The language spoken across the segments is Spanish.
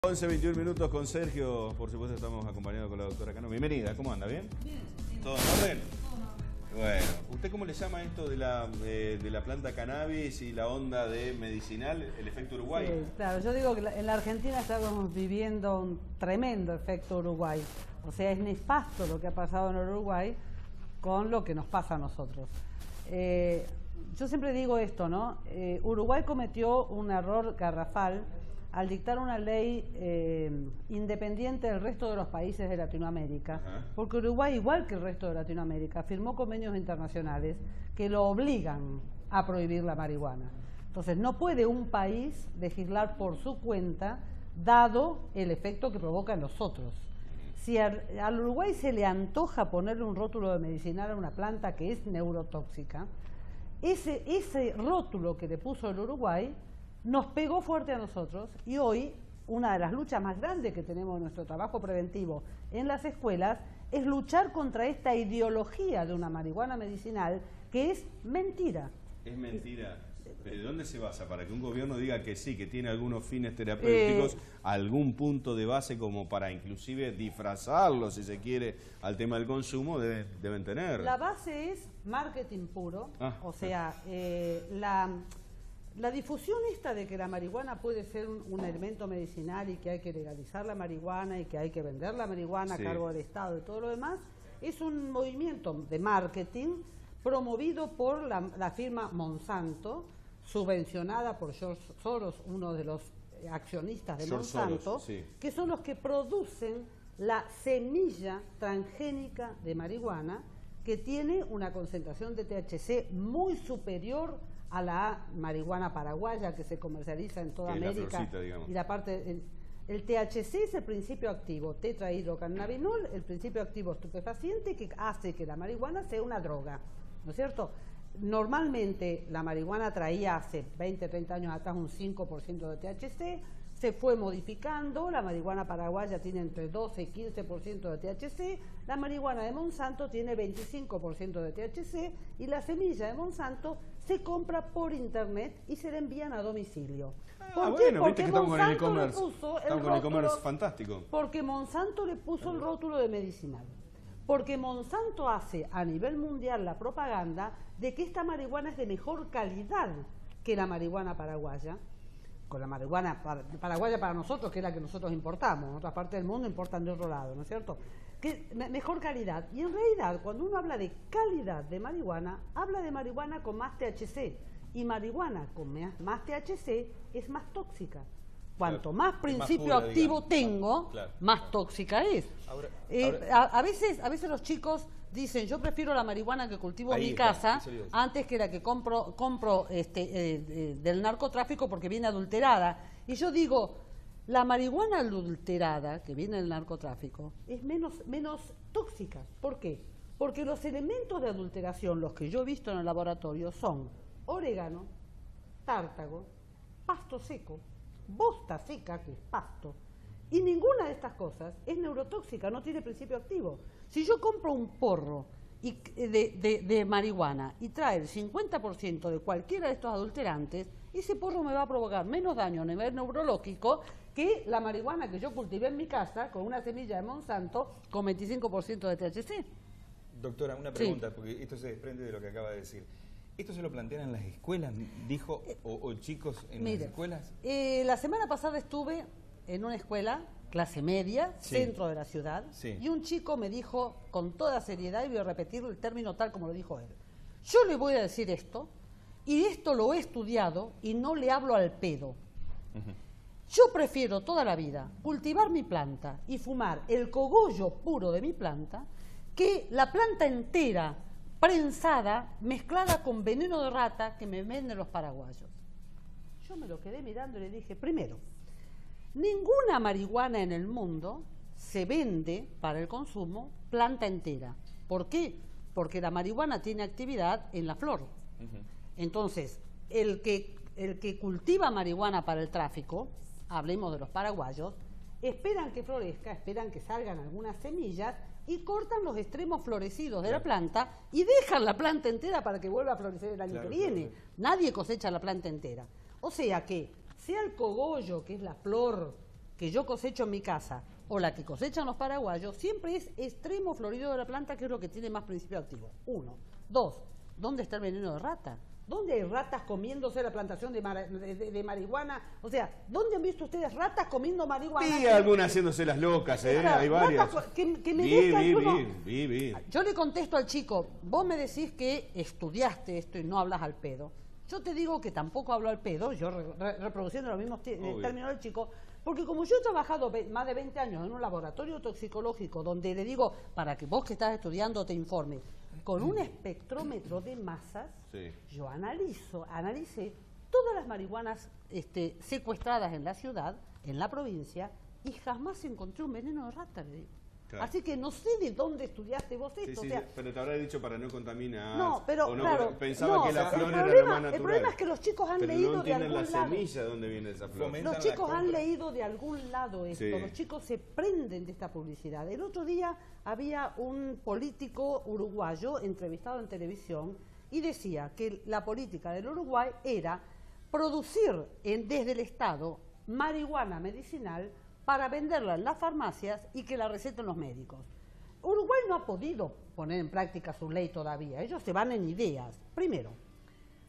11:21 minutos con Sergio. Por supuesto estamos acompañados con la doctora Cano. Bienvenida, ¿cómo anda? ¿Bien? Bien. ¿Todo en orden? Bueno, ¿usted cómo le llama esto de la planta cannabis y la onda de medicinal, el efecto Uruguay? Sí, claro, yo digo que en la Argentina estamos viviendo un tremendo efecto Uruguay. O sea, es nefasto lo que ha pasado en Uruguay con lo que nos pasa a nosotros. Yo siempre digo esto, ¿no? Uruguay cometió un error garrafal al dictar una ley independiente del resto de los países de Latinoamérica, porque Uruguay, igual que el resto de Latinoamérica, firmó convenios internacionales que lo obligan a prohibir la marihuana. Entonces, no puede un país legislar por su cuenta, dado el efecto que provoca en los otros. Si al Uruguay se le antoja ponerle un rótulo de medicinal a una planta que es neurotóxica, ese rótulo que le puso el Uruguay nos pegó fuerte a nosotros, y hoy una de las luchas más grandes que tenemos en nuestro trabajo preventivo en las escuelas es luchar contra esta ideología de una marihuana medicinal que es mentira. Es mentira. ¿Pero de dónde se basa? Para que un gobierno diga que sí, que tiene algunos fines terapéuticos, algún punto de base como para inclusive disfrazarlo, si se quiere, al tema del consumo, deben tener. La base es marketing puro, o sea, la difusión esta de que la marihuana puede ser un elemento medicinal y que hay que legalizar la marihuana y que hay que vender la marihuana a cargo del Estado y todo lo demás, es un movimiento de marketing promovido por la firma Monsanto, subvencionada por George Soros, uno de los accionistas de Monsanto, que son los que producen la semilla transgénica de marihuana, que tiene una concentración de THC muy superior a la marihuana paraguaya que se comercializa en toda América. Y la parte, el THC es el principio activo, tetrahidrocannabinol, el principio activo estupefaciente que hace que la marihuana sea una droga, ¿no es cierto? Normalmente la marihuana traía hace 20, 30 años atrás un 5% de THC, se fue modificando, la marihuana paraguaya tiene entre 12 y 15% de THC, la marihuana de Monsanto tiene 25% de THC y la semilla de Monsanto se compra por internet y se le envían a domicilio. ¿Por qué? Bueno, porque Monsanto le puso el rótulo, fantástico. Porque Monsanto le puso el rótulo de medicinal. Porque Monsanto hace a nivel mundial la propaganda de que esta marihuana es de mejor calidad que la marihuana paraguaya. Con la marihuana paraguaya para nosotros, que es la que nosotros importamos, en otras partes del mundo importan de otro lado, ¿no es cierto? Que mejor calidad. Y en realidad, cuando uno habla de calidad de marihuana, habla de marihuana con más THC. Y marihuana con más THC es más tóxica. Cuanto más principio activo tengo, más tóxica es. A veces los chicos dicen, yo prefiero la marihuana que cultivo en mi casa antes que la que compro del narcotráfico porque viene adulterada. Y yo digo, la marihuana adulterada que viene del narcotráfico es menos tóxica. ¿Por qué? Porque los elementos de adulteración, los que yo he visto en el laboratorio, son orégano, tártago, pasto seco, bosta seca, que es pasto, y ninguna de estas cosas es neurotóxica, no tiene principio activo. Si yo compro un porro de marihuana y trae el 50% de cualquiera de estos adulterantes, ese porro me va a provocar menos daño a nivel neurológico que la marihuana que yo cultivé en mi casa con una semilla de Monsanto con 25% de THC. Doctora, una pregunta, porque esto se desprende de lo que acaba de decir. ¿Esto se lo plantean en las escuelas, dijo, o chicos en las escuelas? La semana pasada estuve en una escuela, clase media, centro de la ciudad, y un chico me dijo con toda seriedad, y voy a repetir el término tal como lo dijo él, yo le voy a decir esto, y esto lo he estudiado, y no le hablo al pedo. Yo prefiero toda la vida cultivar mi planta y fumar el cogollo puro de mi planta, que la planta entera prensada, mezclada con veneno de rata que me venden los paraguayos. Yo me lo quedé mirando y le dije, primero, ninguna marihuana en el mundo se vende para el consumo planta entera. ¿Por qué? Porque la marihuana tiene actividad en la flor. Entonces, el que cultiva marihuana para el tráfico, hablemos de los paraguayos, esperan que florezca, esperan que salgan algunas semillas y cortan los extremos florecidos de la planta y dejan la planta entera para que vuelva a florecer el año que viene. Nadie cosecha la planta entera. O sea que, sea el cogollo, que es la flor que yo cosecho en mi casa o la que cosechan los paraguayos, siempre es extremo florido de la planta, que es lo que tiene más principio activo. 1. 2. ¿Dónde está el veneno de rata? ¿Dónde hay ratas comiéndose la plantación de marihuana? O sea, ¿dónde han visto ustedes ratas comiendo marihuana? Sí, algunas haciéndose las locas, hay varias. Que me Vi. Yo le contesto al chico, vos me decís que estudiaste esto y no hablas al pedo. Yo te digo que tampoco hablo al pedo, yo reproduciendo los mismos términos del chico, porque como yo he trabajado más de 20 años en un laboratorio toxicológico donde le digo, para que vos que estás estudiando te informes, con un espectrómetro de masas, yo analicé todas las marihuanas secuestradas en la ciudad, en la provincia, y jamás encontré un veneno de rata, le digo. Claro. Así que no sé de dónde estudiaste vos esto. Sí, o sea, pero te habrá dicho para no contaminar. No, pero o no, claro, pensaba que la flor era lo más natural. El problema es que los chicos han leído de algún lado. la semilla donde viene esa flor. Los chicos han leído de algún lado esto. Sí. Los chicos se prenden de esta publicidad. El otro día había un político uruguayo entrevistado en televisión y decía que la política del Uruguay era producir desde el Estado marihuana medicinal para venderla en las farmacias y que la receten los médicos. Uruguay no ha podido poner en práctica su ley todavía, ellos se van en ideas. Primero,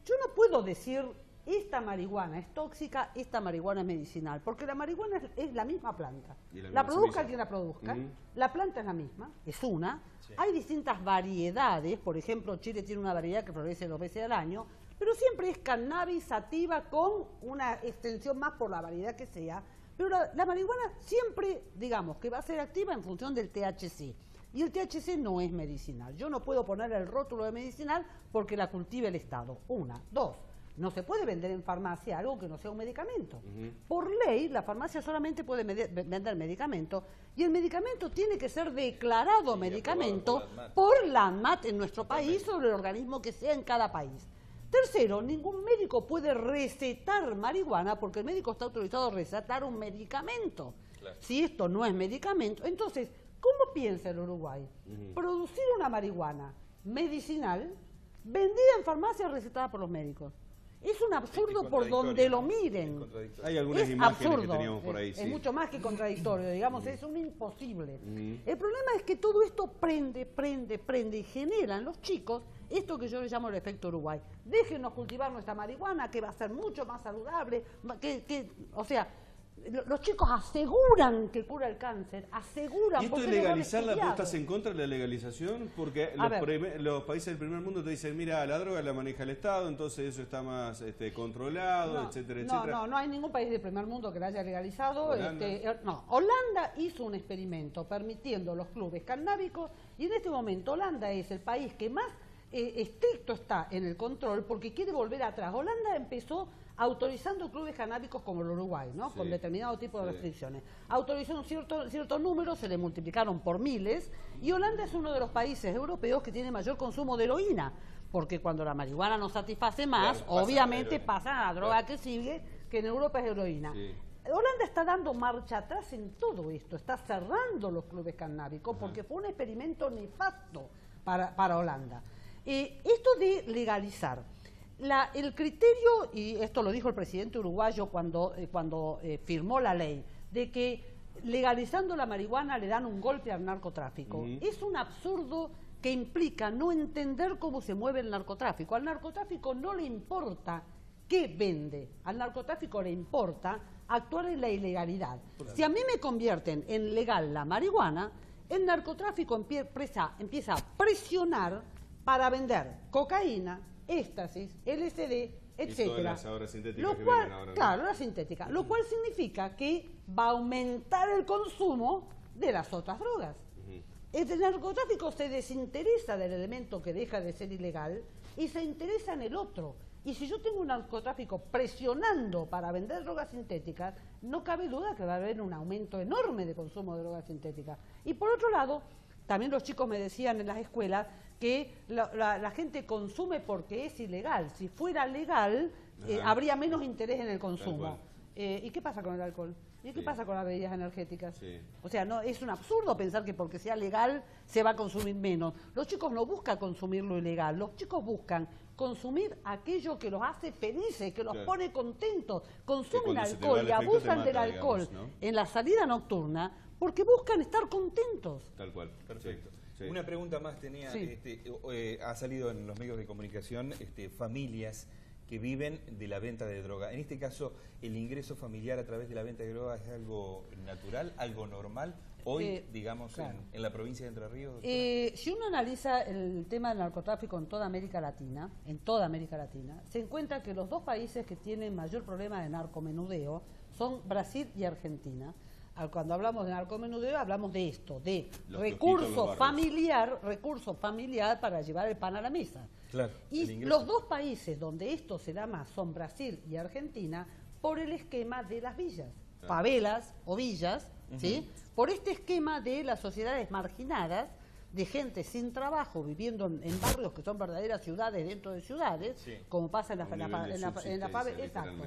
yo no puedo decir esta marihuana es tóxica, esta marihuana es medicinal, porque la marihuana es la misma planta. La produzca quien la produzca, la planta es la misma, es una. Sí. Hay distintas variedades, por ejemplo, Chile tiene una variedad que florece 2 veces al año, pero siempre es cannabis sativa con una extensión más por la variedad que sea. Pero la marihuana siempre, digamos, que va a ser activa en función del THC. Y el THC no es medicinal. Yo no puedo poner el rótulo de medicinal porque la cultiva el Estado. 1. 2. No se puede vender en farmacia algo que no sea un medicamento. Por ley, la farmacia solamente puede vender medicamento y el medicamento tiene que ser declarado medicamento por la ANMAT en nuestro país o el organismo que sea en cada país. Tercero, ningún médico puede recetar marihuana porque el médico está autorizado a recetar un medicamento. Claro. Si esto no es medicamento, entonces, ¿cómo piensa el Uruguay? Producir una marihuana medicinal vendida en farmacias recetada por los médicos. Es un absurdo por donde lo miren. Hay algunas imágenes que teníamos por ahí. Es mucho más que contradictorio, digamos, es un imposible. El problema es que todo esto prende y genera en los chicos esto que yo le llamo el efecto Uruguay. Déjenos cultivar nuestra marihuana, que va a ser mucho más saludable, o sea, los chicos aseguran que cura el cáncer, aseguran. ¿Y esto de legalizarla, vos estás en contra de la legalización? Porque los países del primer mundo te dicen, mira, la droga la maneja el Estado, entonces eso está más controlado, etcétera. No hay ningún país del primer mundo que la haya legalizado. Holanda hizo un experimento permitiendo los clubes cannábicos y en este momento Holanda es el país que más estricto está en el control porque quiere volver atrás. Holanda empezó autorizando clubes canábicos como el Uruguay, ¿no? Con determinado tipo de restricciones. Autorizó un cierto número, se le multiplicaron por miles, y Holanda es uno de los países europeos que tiene mayor consumo de heroína, porque cuando la marihuana no satisface más, obviamente pasan a la droga que sigue, que en Europa es heroína. Sí. Holanda está dando marcha atrás en todo esto, está cerrando los clubes canábicos porque fue un experimento nefasto para Holanda. Esto de legalizar, el criterio, y esto lo dijo el presidente uruguayo cuando firmó la ley, de que legalizando la marihuana le dan un golpe al narcotráfico. Es un absurdo que implica no entender cómo se mueve el narcotráfico. Al narcotráfico no le importa qué vende, al narcotráfico le importa actuar en la ilegalidad. Si a mí me convierten en legal la marihuana, el narcotráfico empieza a presionar para vender cocaína, éxtasis, LSD, etcétera. Lo cual, claro, la sintética, lo cual significa que va a aumentar el consumo de las otras drogas. El narcotráfico se desinteresa del elemento que deja de ser ilegal y se interesa en el otro. Y si yo tengo un narcotráfico presionando para vender drogas sintéticas, no cabe duda que va a haber un aumento enorme de consumo de drogas sintéticas. Y por otro lado, también los chicos me decían en las escuelas que la gente consume porque es ilegal. Si fuera legal, habría menos interés en el consumo. ¿Y qué pasa con el alcohol? ¿Y qué pasa con las bebidas energéticas? Sí. O sea, no es un absurdo pensar que porque sea legal se va a consumir menos. Los chicos no buscan consumir lo ilegal, los chicos buscan consumir aquello que los hace felices, que los pone contentos. Consumen alcohol y abusan del alcohol, digamos, ¿no?, en la salida nocturna porque buscan estar contentos. Tal cual. Perfecto. Sí. Una pregunta más tenía, Sí. Ha salido en los medios de comunicación familias que viven de la venta de droga. En este caso, ¿el ingreso familiar a través de la venta de droga es algo natural, algo normal? Hoy, digamos, claro, en la provincia de Entre Ríos. Si uno analiza el tema del narcotráfico en toda América Latina, se encuentra que los dos países que tienen mayor problema de narcomenudeo son Brasil y Argentina. Cuando hablamos de narcomenudeo hablamos de esto, de recurso familiar para llevar el pan a la mesa. Claro, y los dos países donde esto se da más son Brasil y Argentina por el esquema de las villas, favelas o villas, ¿sí? Por este esquema de las sociedades marginadas, de gente sin trabajo viviendo en barrios que son verdaderas ciudades dentro de ciudades, sí, como pasa en la favela. Exacto.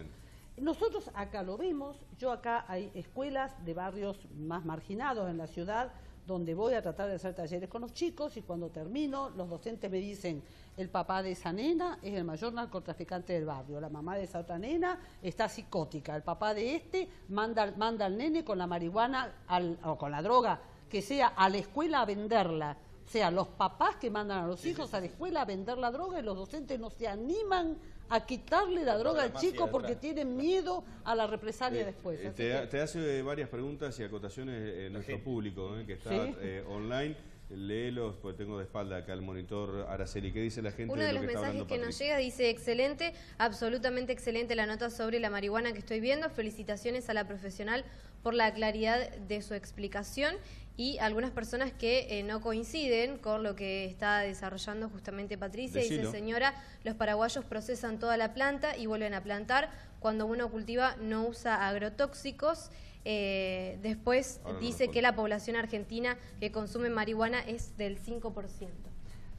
Nosotros acá lo vemos, acá hay escuelas de barrios más marginados en la ciudad donde voy a tratar de hacer talleres con los chicos y cuando termino los docentes me dicen: el papá de esa nena es el mayor narcotraficante del barrio, la mamá de esa otra nena está psicótica, el papá de este manda al nene con la marihuana o con la droga que sea a la escuela a venderla. O sea, los papás que mandan a los hijos a la escuela a vender la droga y los docentes no se animan a quitarle la droga al chico porque tienen miedo a la represalia después. Te hace varias preguntas y acotaciones nuestro público que está online. Léelos, porque tengo de espalda acá el monitor. Araceli, ¿qué dice la gente? Uno de los mensajes que nos llega dice: excelente, absolutamente excelente la nota sobre la marihuana que estoy viendo. Felicitaciones a la profesional por la claridad de su explicación. Y algunas personas que no coinciden con lo que está desarrollando justamente Patricia. Decilo. Dice: señora, los paraguayos procesan toda la planta y vuelven a plantar. Cuando uno cultiva no usa agrotóxicos. Después dice que la población argentina que consume marihuana es del 5%.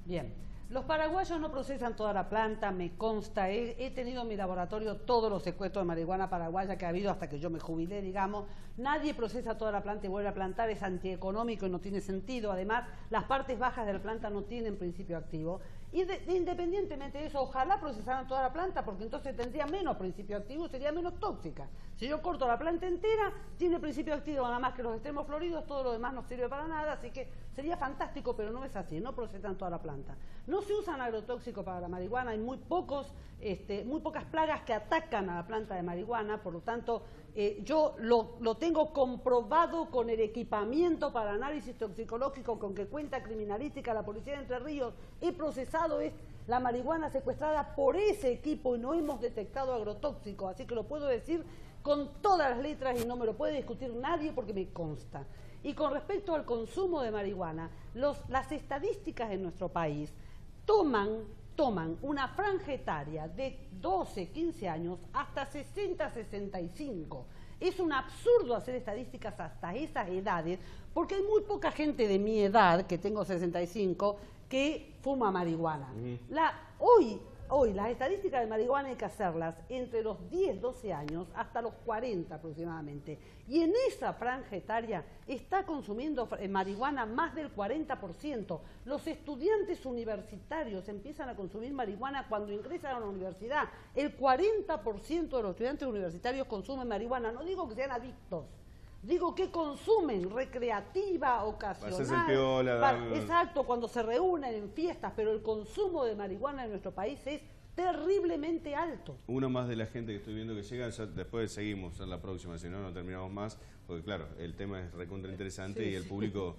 Bien, los paraguayos no procesan toda la planta, me consta. He tenido en mi laboratorio todos los secuestros de marihuana paraguaya que ha habido hasta que yo me jubilé, digamos. Nadie procesa toda la planta y vuelve a plantar, es antieconómico y no tiene sentido. Además, las partes bajas de la planta no tienen principio activo. Y independientemente de eso, ojalá procesaran toda la planta, porque entonces tendría menos principio activo y sería menos tóxica. Si yo corto la planta entera, tiene principio activo nada más que los extremos floridos, todo lo demás no sirve para nada, así que sería fantástico, pero no es así, no procesan toda la planta. No se usan agrotóxicos para la marihuana, hay muy pocas plagas que atacan a la planta de marihuana, por lo tanto, yo lo tengo comprobado con el equipamiento para análisis toxicológico con que cuenta Criminalística, la Policía de Entre Ríos. He procesado la marihuana secuestrada por ese equipo y no hemos detectado agrotóxicos, así que lo puedo decir con todas las letras y no me lo puede discutir nadie porque me consta. Y con respecto al consumo de marihuana, las estadísticas en nuestro país toman una franja etaria de 12, 15 años hasta 60, 65. Es un absurdo hacer estadísticas hasta esas edades, porque hay muy poca gente de mi edad, que tengo 65, que fuma marihuana. Hoy las estadísticas de marihuana hay que hacerlas entre los 10, 12 años hasta los 40 aproximadamente. Y en esa franja etaria está consumiendo marihuana más del 40%. Los estudiantes universitarios empiezan a consumir marihuana cuando ingresan a la universidad. El 40% de los estudiantes universitarios consumen marihuana. No digo que sean adictos. Digo que consumen recreativa, ocasional. Exacto, cuando se reúnen en fiestas, pero el consumo de marihuana en nuestro país es terriblemente alto. Uno más de la gente que estoy viendo que llega, ya después seguimos en la próxima, si no, no terminamos más, porque claro, el tema es recontra interesante y el público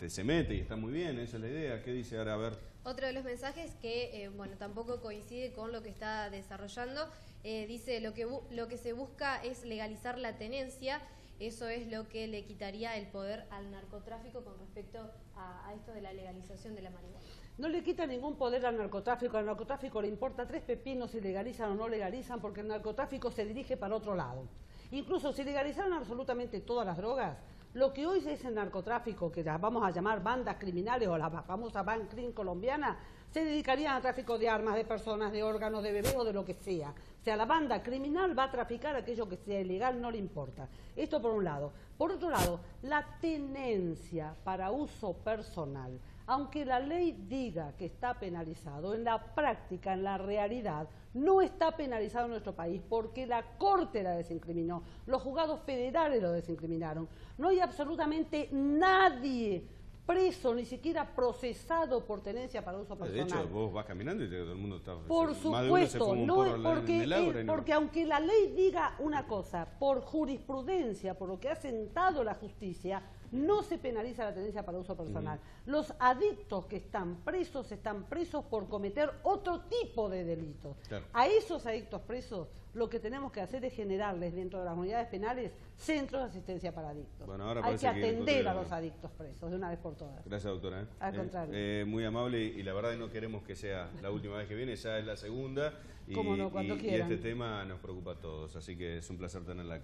se mete y está muy bien, esa es la idea. ¿Qué dice ahora? A ver. Otro de los mensajes que, tampoco coincide con lo que está desarrollando, dice: lo que se busca es legalizar la tenencia. Eso es lo que le quitaría el poder al narcotráfico con respecto a esto de la legalización de la marihuana. No le quita ningún poder al narcotráfico le importa 3 pepinos si legalizan o no legalizan, porque el narcotráfico se dirige para otro lado. Incluso si legalizaran absolutamente todas las drogas, Lo que hoy es el narcotráfico, que las vamos a llamar bandas criminales o la famosa Bancrim colombiana, se dedicarían a tráfico de armas, de personas, de órganos, de bebés o de lo que sea. O sea, la banda criminal va a traficar aquello que sea ilegal, no le importa. Esto por un lado. Por otro lado, la tenencia para uso personal. Aunque la ley diga que está penalizado, en la práctica, en la realidad, no está penalizado en nuestro país porque la Corte la desincriminó, los juzgados federales lo desincriminaron. No hay absolutamente nadie preso, ni siquiera procesado por tenencia para uso personal. De hecho, vos vas caminando y todo el mundo está... Por supuesto, no es porque aunque la ley diga una cosa, por jurisprudencia, por lo que ha sentado la justicia, no se penaliza la tenencia para uso personal. Los adictos que están presos por cometer otro tipo de delitos. Claro. A esos adictos presos lo que tenemos que hacer es generarles dentro de las unidades penales centros de asistencia para adictos. Bueno, ahora hay que atender a los adictos presos de una vez por todas. Gracias, doctora. Al contrario. Muy amable y la verdad no queremos que sea la última vez que viene, ya es la segunda. Cómo no, cuando quieran. Y este tema nos preocupa a todos, así que es un placer tenerla acá.